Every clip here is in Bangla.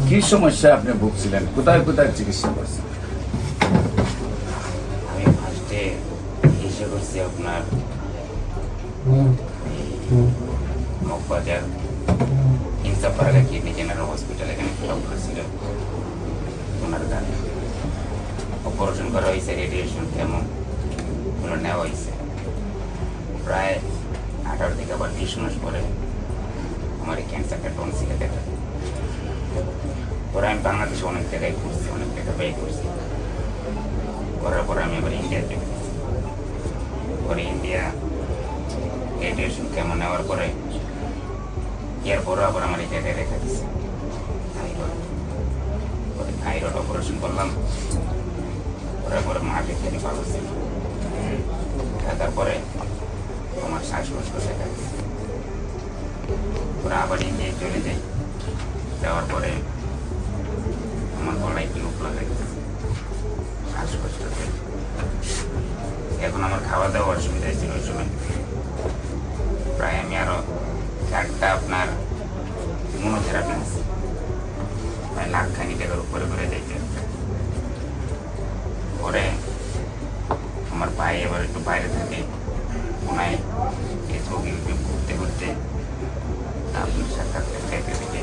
কি সমস্যায় আপনি ভুগছিলেন, কোথায় কোথায় চিকিৎসা করছেন? আমি ফার্স্টে চিকিৎসা করছি আপনার মগবাজার ইনসাফারাগা কিডনি জেনারেল হসপিটাল, এখানে ডক্টর ছিল, ওনার কাছে অপারেশন করা হয়েছে, রেডিয়েশন কেমন ওগুলো নেওয়া হয়েছে। প্রায় 18 থেকে আবার 20 মাস পরে আমার এই ক্যান্সারটা টনসিলে দেখা। পরে আমি বাংলাদেশে অনেক জায়গায় ঘুরছি, অনেক টাকা ব্যয় করছি। করার পরে আমি আবার ইন্ডিয়া চলে গেছি। পরে ইন্ডিয়া রেডিয়েশন কেমন নেওয়ার পরে এরপরও আবার আমার এই জায়গায় রেখা দিচ্ছে থাইরয়েড। পরে থাইরয়েড অপারেশন করলাম, করার পরে মাকে খেতে ভালো ছিল। থাকার পরে আমার শ্বাসকষ্ট দেখা দিচ্ছে। পরে আবার ইন্ডিয়ায় চলে যাই, যাওয়ার পরে আমার গলায় টিউব লাগাই গেছে, শ্বাসকষ্ট। এখন আমার খাওয়া দাওয়া অসুবিধা ছিল ওই সময়। প্রায় আমি আরো 4টা আপনার ইমিউনোথেরাপি নিচ্ছি, প্রায় লাখখানি টাকার উপরে করে যাইতে। পরে আমার ভাই এবার একটু বাইরে থাকে, ওনায় এই ছবি ঘুরতে ঘুরতে আপনার সাক্ষাৎকার খাইতে দিকে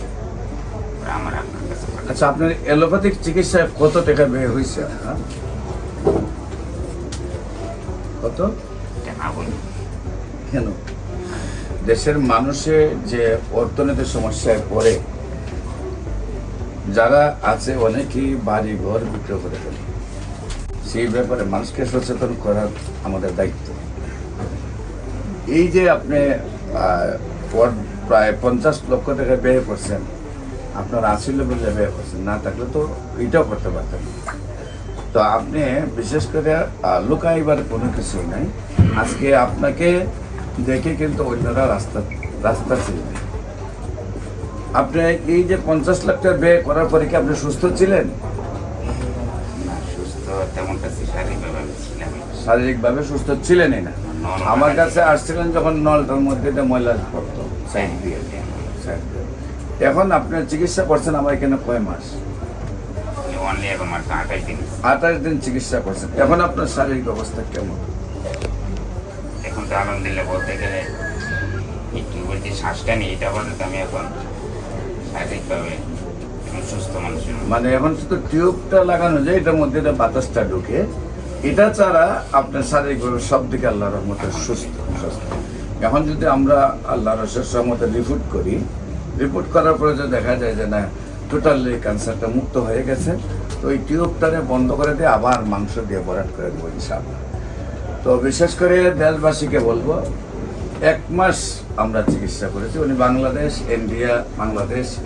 আমার আপনার কাছে। আচ্ছা, আপনার এলোপ্যাথিক চিকিৎসায় কত টাকা ব্যয় হয়েছে? কত? না বলি কেন? দেশের মানুষের যে অর্থনৈতিক সমস্যায় পড়ে, যারা আছে অনেকেই বাড়ি ঘর বিক্রি করে ফেলে। সেই ব্যাপারে মানুষকে সচেতন করার আমাদের দায়িত্ব। এই যে আপনি প্রায় 50 লক্ষ টাকা ব্যয় করছেন, আপনার 80 লক্ষ টাকা ব্যয় করছেন, না থাকলে তো এটাও করতে পারতেন। তো আপনি বিশেষ করে লুকাইবার কোনো কিছুই নাই। আজকে আপনাকে দেখে কিন্তু অন্যরা রাস্তা চিনবে। আপনি এই যে 50 লাখ টাকা ব্যয় করার পরে কি আপনি সুস্থ ছিলেন? না, সুস্থ তেমন কাছে শারীরিকভাবে আমি ছিলাম। শারীরিকভাবে সুস্থ ছিলেনই না। আমার কাছে আসছিলেন যখন নলটার মধ্যে দিয়ে ময়লা পড়তো সাইড দিয়ে। এখন আপনার চিকিৎসা করছেন আমার এখানে কয় মাস? অনলি এখন মাত্র 28 দিন। 28 দিন চিকিৎসা করছেন। এখন আপনার শারীরিক অবস্থা কেমন? এখন তো আলহামদুলিল্লাহ বলতে গেলে এই টিউবের যে শ্বাসটা নিই, এটা বলতে আমি এখন শারীরিকভাবে সুস্থ মানুষের। মানে এখন শুধু টিউবটা লাগানো যায়, এটার মধ্যে বাতাসটা ঢুকে, এটা ছাড়া আপনার শারীরিকভাবে সব দিকে আল্লাহর রহমতে সুস্থ। এখন যদি আমরা আল্লাহর রহমতে রিপোর্ট করার পরে যে দেখা যায় যে না, টোটালি ক্যান্সারটা মুক্ত হয়ে গেছে, তো ওই টিউবটারে বন্ধ করে দিয়ে আবার মাংস দিয়ে ভরাট করে দেবো ইনশাআল্লাহ। তো বিশেষ করে দেশবাসীকে বলবো, 1 মাস আমরা চিকিৎসা করেছি। উনি বাংলাদেশ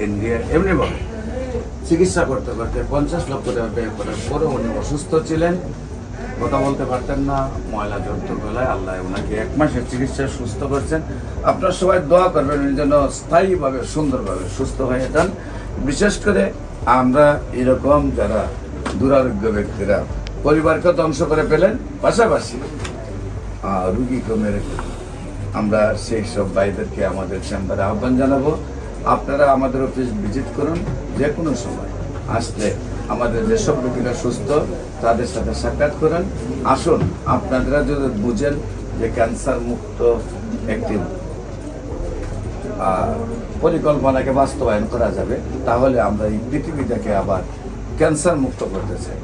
ইন্ডিয়া এমনিভাবে চিকিৎসা করতে করতে 50 লক্ষ টাকা ব্যয় করার পরে উনি অসুস্থ ছিলেন, কথা বলতে পারতেন না, ময়লা জড়ত গলায়। আল্লাহ ওনাকে 1 মাসের চিকিৎসা সুস্থ করছেন। আপনার সবাই দোয়া করবেন উনি যেন স্থায়ীভাবে সুন্দরভাবে সুস্থ হয়ে যান। বিশেষ করে আমরা এরকম যারা দুরারোগ্য ব্যক্তিরা পরিবারকে ধ্বংস করে ফেলেন, পাশাপাশি রুগীকে মেরে ফেলেন, আমরা সেই সব ভাইদেরকে আমাদের চেম্বারে আহ্বান জানাবো। আপনারা আমাদের অফিস ভিজিট করুন, যে কোনো সময় আসলে আমাদের যেসব রোগীরা সুস্থ তাদের সাথে সাক্ষাৎ করেন। আসুন, আপনারা যদি বুঝেন যে ক্যান্সার মুক্ত একটি পরিকল্পনাকে বাস্তবায়ন করা যাবে, তাহলে আমরা এই পৃথিবীটাকে আবার ক্যান্সার মুক্ত করতে চাই।